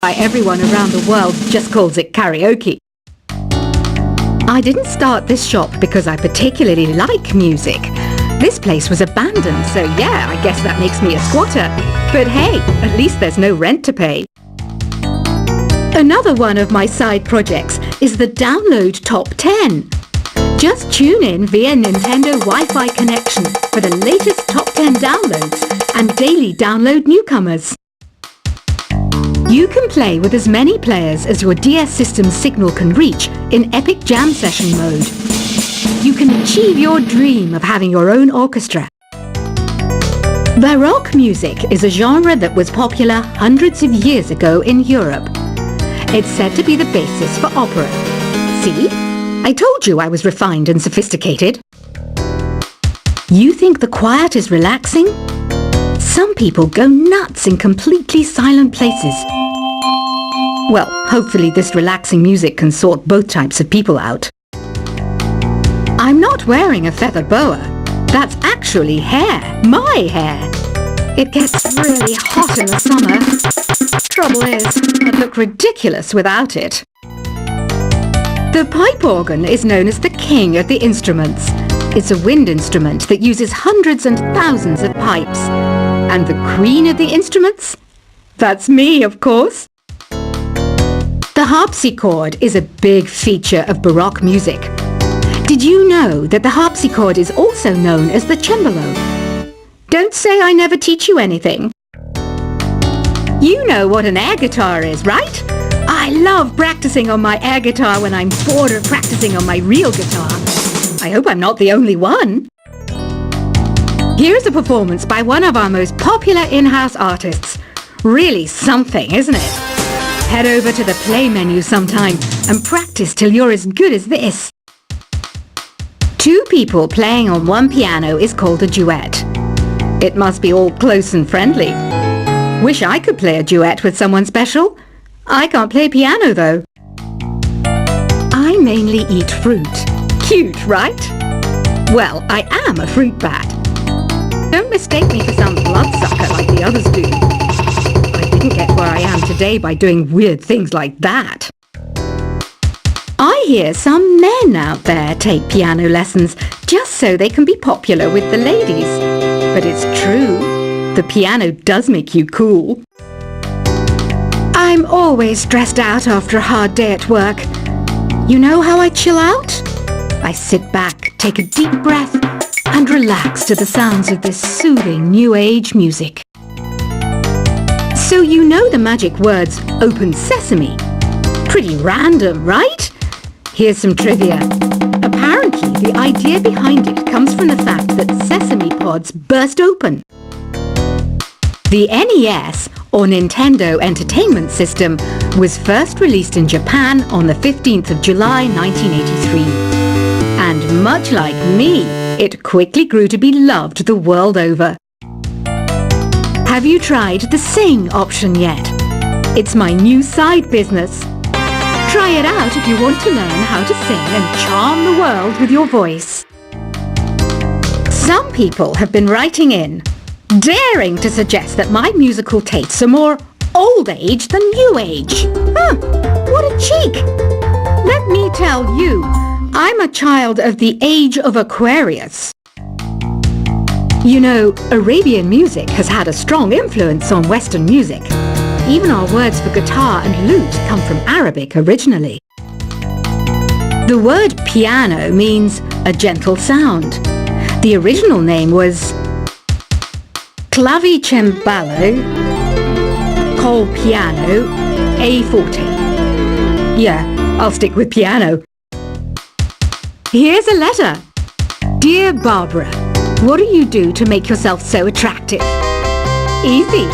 Why everyone around the world just calls it karaoke. I didn't start this shop because I particularly like music. This place was abandoned, so yeah, I guess that makes me a squatter. But hey, at least there's no rent to pay. Another one of my side projects is the Download Top 10. Just tune in via Nintendo Wi-Fi connection for the latest top 10 downloads and daily download newcomers. You can play with as many players as your DS system's signal can reach in Epic Jam Session mode. You can achieve your dream of having your own orchestra. Baroque music is a genre that was popular hundreds of years ago in Europe. It's said to be the basis for opera. See? I told you I was refined and sophisticated. You think the quiet is relaxing? Some people go nuts in completely silent places. Well, hopefully this relaxing music can sort both types of people out. I'm not wearing a feather boa. That's actually hair. My hair. It gets really hot in the summer. Trouble is, I'd look ridiculous without it. The pipe organ is known as the king of the instruments. It's a wind instrument that uses hundreds and thousands of pipes. And the queen of the instruments? That's me, of course. The harpsichord is a big feature of Baroque music. Did you know that the harpsichord is also known as the cembalo? Don't say I never teach you anything. You know what an air guitar is, right? I love practicing on my air guitar when I'm bored of practicing on my real guitar. I hope I'm not the only one. Here's a performance by one of our most popular in-house artists. Really something, isn't it? Head over to the play menu sometime and practice till you're as good as this. Two people playing on one piano is called a duet. It must be all close and friendly. Wish I could play a duet with someone special. I can't play piano though. I mainly eat fruit. Cute, right? Well, I am a fruit bat. Don't mistake me for some bloodsucker like the others do. I didn't get where I am today by doing weird things like that. I hear some men out there take piano lessons just so they can be popular with the ladies. But it's true, the piano does make you cool. I'm always stressed out after a hard day at work. You know how I chill out? I sit back, take a deep breath, and relax to the sounds of this soothing new age music. So you know the magic words "open sesame." Pretty random, right? Here's some trivia. Apparently, the idea behind it comes from the fact that sesame pods burst open. The NES, or Nintendo Entertainment System, was first released in Japan on the 15th of July 1983. And much like me, it quickly grew to be loved the world over. Have you tried the Sing option yet? It's my new side business. Try it out if you want to learn how to sing and charm the world with your voice. Some people have been writing in, daring to suggest that my musical tastes are more old age than new age. Huh, what a cheek! Let me tell you, I'm a child of the age of Aquarius. You know, Arabian music has had a strong influence on Western music. Even our words for guitar and lute come from Arabic originally. The word piano means a gentle sound. The original name was clavicembalo col piano a forte. Yeah, I'll stick with piano. Here's a letter. Dear Barbara, what do you do to make yourself so attractive? Easy.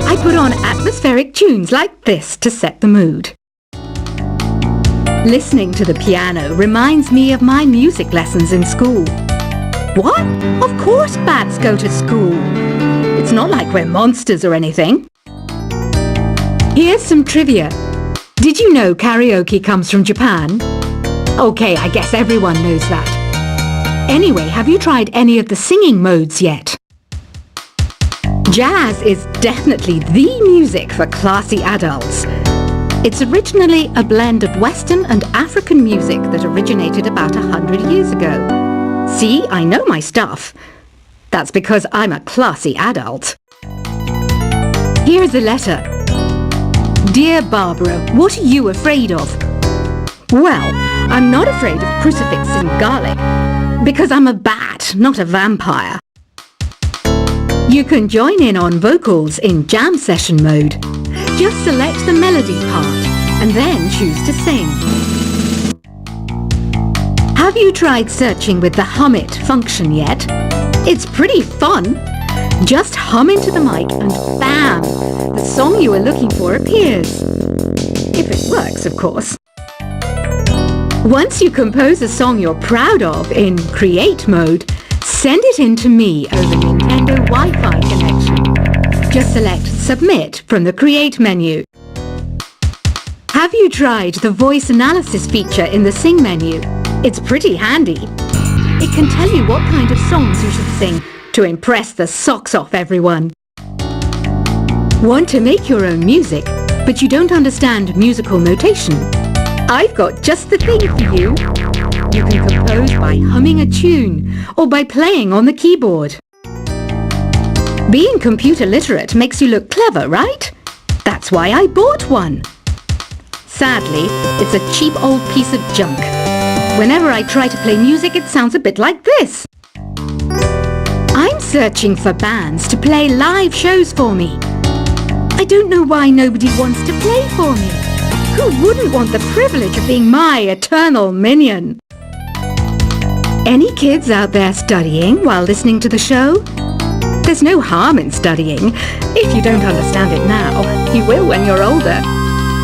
I put on atmospheric tunes like this to set the mood. Listening to the piano reminds me of my music lessons in school. What? Of course bats go to school. It's not like we're monsters or anything. Here's some trivia. Did you know karaoke comes from Japan? Okay, I guess everyone knows that. Anyway, have you tried any of the singing modes yet? Jazz is definitely the music for classy adults. It's originally a blend of Western and African music that originated about 100 years ago. See, I know my stuff. That's because I'm a classy adult. Here's a letter. Dear Barbara, what are you afraid of? Well, I'm not afraid of crucifix and garlic, because I'm a bat, not a vampire. You can join in on vocals in jam session mode. Just select the melody part and then choose to sing. Have you tried searching with the Hum It function yet? It's pretty fun. Just hum into the mic and bam! The song you are looking for appears. If it works, of course. Once you compose a song you're proud of in Create mode, send it in to me over Nintendo Wi-Fi connection. Just select Submit from the Create menu. Have you tried the voice analysis feature in the Sing menu? It's pretty handy. It can tell you what kind of songs you should sing to impress the socks off everyone. Want to make your own music, but you don't understand musical notation? I've got just the thing for you. You can compose by humming a tune or by playing on the keyboard. Being computer literate makes you look clever, right? That's why I bought one. Sadly, it's a cheap old piece of junk. Whenever I try to play music, it sounds a bit like this. I'm searching for bands to play live shows for me. I don't know why nobody wants to play for me. Who wouldn't want the privilege of being my eternal minion? Any kids out there studying while listening to the show? There's no harm in studying. If you don't understand it now, you will when you're older.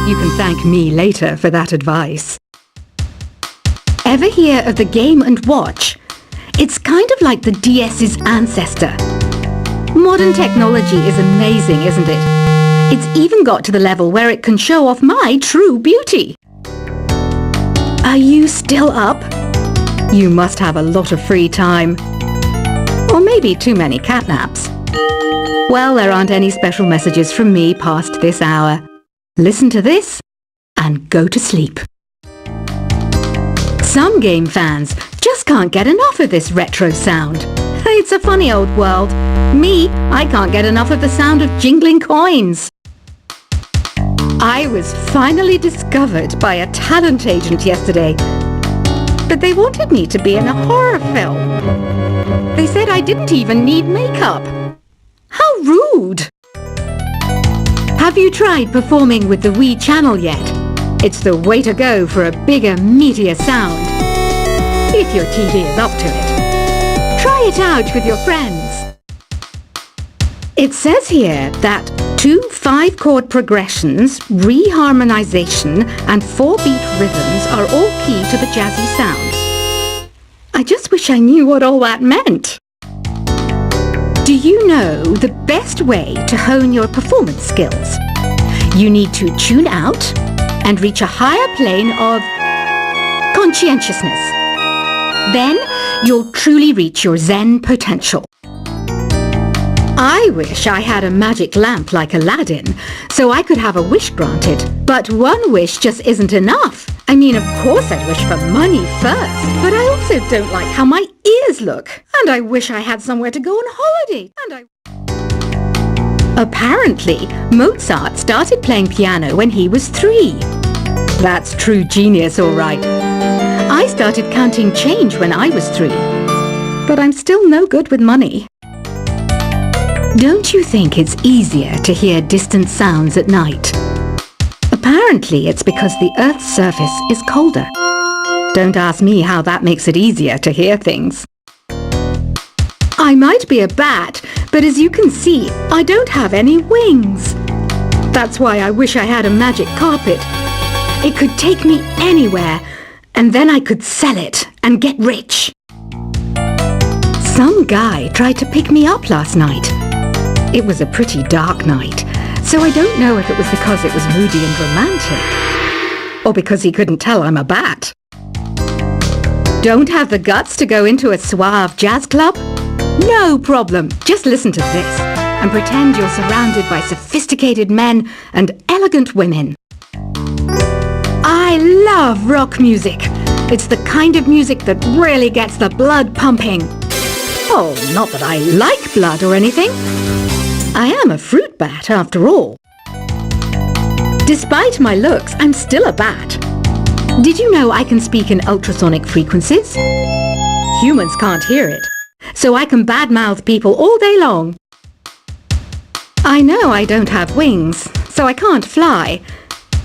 You can thank me later for that advice. Ever hear of the Game & Watch? It's kind of like the DS's ancestor. Modern technology is amazing, isn't it? It's even got to the level where it can show off my true beauty. Are you still up? You must have a lot of free time. Or maybe too many catnaps. Well, there aren't any special messages from me past this hour. Listen to this and go to sleep. Some game fans just can't get enough of this retro sound. It's a funny old world. Me, I can't get enough of the sound of jingling coins. I was finally discovered by a talent agent yesterday, but they wanted me to be in a horror film. They said I didn't even need makeup. How rude! Have you tried performing with the Wii channel yet? It's the way to go for a bigger, meatier sound. If your TV is up to it. Try it out with your friends. It says here that 2 5-chord progressions, reharmonization, and 4-beat rhythms are all key to the jazzy sound. I just wish I knew what all that meant. Do you know the best way to hone your performance skills? You need to tune out and reach a higher plane of conscientiousness. Then you'll truly reach your Zen potential. I wish I had a magic lamp like Aladdin, so I could have a wish granted. But one wish just isn't enough. I mean, of course I'd wish for money first, but I also don't like how my ears look. And I wish I had somewhere to go on holiday. Apparently, Mozart started playing piano when he was 3. That's true genius, all right. I started counting change when I was 3. But I'm still no good with money. Don't you think it's easier to hear distant sounds at night? Apparently, it's because the Earth's surface is colder. Don't ask me how that makes it easier to hear things. I might be a bat, but as you can see, I don't have any wings. That's why I wish I had a magic carpet. It could take me anywhere, and then I could sell it and get rich. Some guy tried to pick me up last night. It was a pretty dark night, so I don't know if it was because it was moody and romantic, or because he couldn't tell I'm a bat. Don't have the guts to go into a suave jazz club? No problem, just listen to this and pretend you're surrounded by sophisticated men and elegant women. I love rock music. It's the kind of music that really gets the blood pumping. Oh, not that I like blood or anything. I am a fruit bat after all. Despite my looks, I'm still a bat. Did you know I can speak in ultrasonic frequencies? Humans can't hear it, so I can badmouth people all day long. I know I don't have wings, so I can't fly.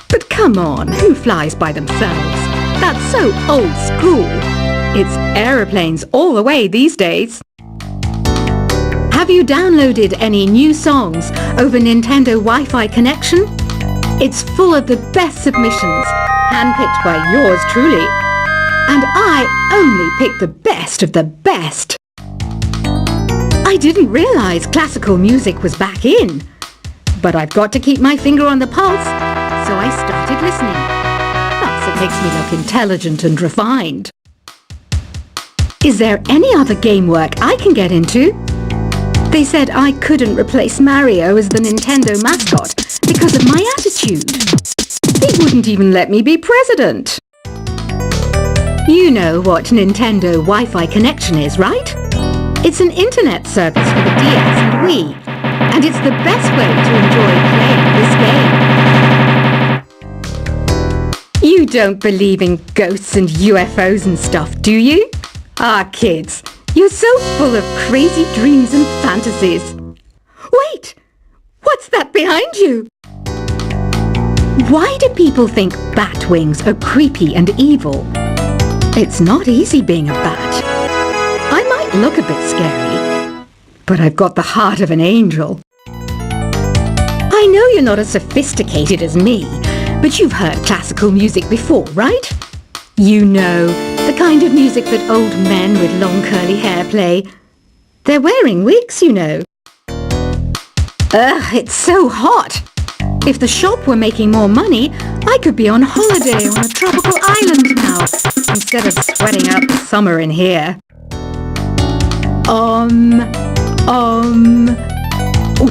But come on, who flies by themselves? That's so old school. It's aeroplanes all the way these days. Have you downloaded any new songs over Nintendo Wi-Fi connection? It's full of the best submissions, handpicked by yours truly. And I only pick the best of the best. I didn't realise classical music was back in. But I've got to keep my finger on the pulse, so I started listening. Plus, it makes me look intelligent and refined. Is there any other game work I can get into? They said I couldn't replace Mario as the Nintendo mascot because of my attitude. They wouldn't even let me be president. You know what Nintendo Wi-Fi connection is, right? It's an internet service for the DS and Wii, and it's the best way to enjoy playing this game. You don't believe in ghosts and UFOs and stuff, do you? Ah, kids, you're so full of crazy dreams and fantasies. Wait! What's that behind you? Why do people think bat wings are creepy and evil? It's not easy being a bat. I might look a bit scary, but I've got the heart of an angel. I know you're not as sophisticated as me, but you've heard classical music before, right? You know, the kind of music that old men with long curly hair play. They're wearing wigs, you know. Ugh, it's so hot. If the shop were making more money, I could be on holiday on a tropical island now, instead of sweating out the summer in here. Oh,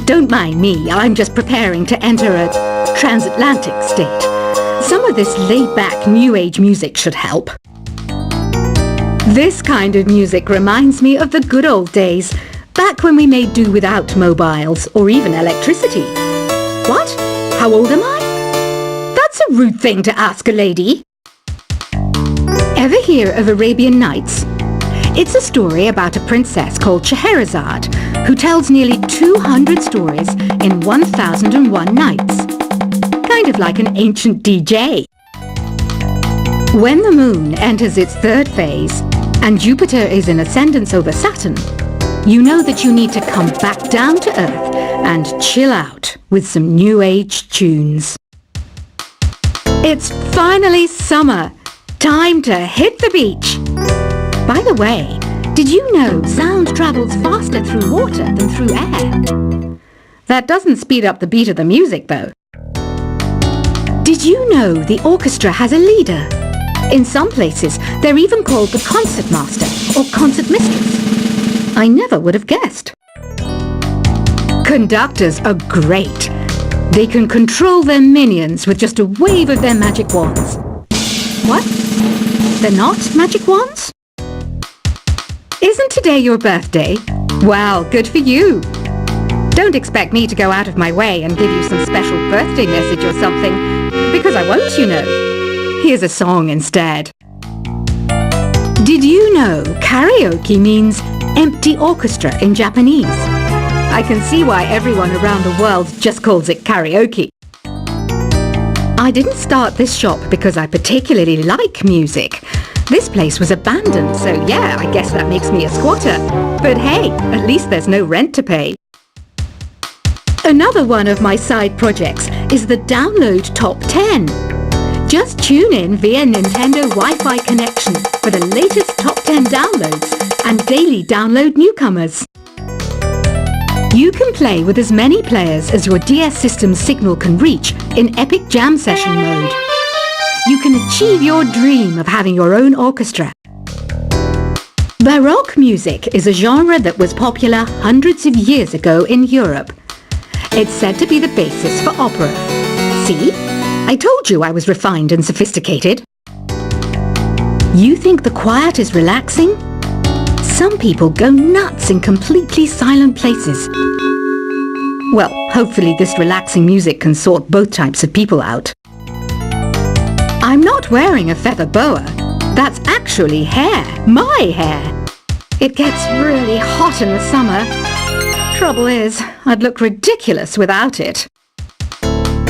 don't mind me, I'm just preparing to enter a transatlantic state. Some of this laid-back New Age music should help. This kind of music reminds me of the good old days, back when we made do without mobiles or even electricity. What? How old am I? That's a rude thing to ask a lady. Ever hear of Arabian Nights? It's a story about a princess called Scheherazade, who tells nearly 200 stories in 1001 nights. Kind of like an ancient DJ. When the moon enters its third phase, and Jupiter is in ascendance over Saturn, you know that you need to come back down to Earth and chill out with some New Age tunes. It's finally summer. Time to hit the beach. By the way, did you know sound travels faster through water than through air? That doesn't speed up the beat of the music, though. Did you know the orchestra has a leader? In some places, they're even called the concert master or concert mistress. I never would have guessed. Conductors are great. They can control their minions with just a wave of their magic wands. What? They're not magic wands? Isn't today your birthday? Well, good for you. Don't expect me to go out of my way and give you some special birthday message or something, because I won't, you know. Here's a song instead. Did you know karaoke means empty orchestra in Japanese? I can see why everyone around the world just calls it karaoke. I didn't start this shop because I particularly like music. This place was abandoned, so yeah, I guess that makes me a squatter. But hey, at least there's no rent to pay. Another one of my side projects is the Download Top 10. Just tune in via Nintendo Wi-Fi connection for the latest top 10 downloads and daily download newcomers. You can play with as many players as your DS system's signal can reach in Epic Jam Session mode. You can achieve your dream of having your own orchestra. Baroque music is a genre that was popular hundreds of years ago in Europe. It's said to be the basis for opera. See? I told you I was refined and sophisticated. You think the quiet is relaxing? Some people go nuts in completely silent places. Well, hopefully this relaxing music can sort both types of people out. I'm not wearing a feather boa. That's actually hair. My hair. It gets really hot in the summer. Trouble is, I'd look ridiculous without it.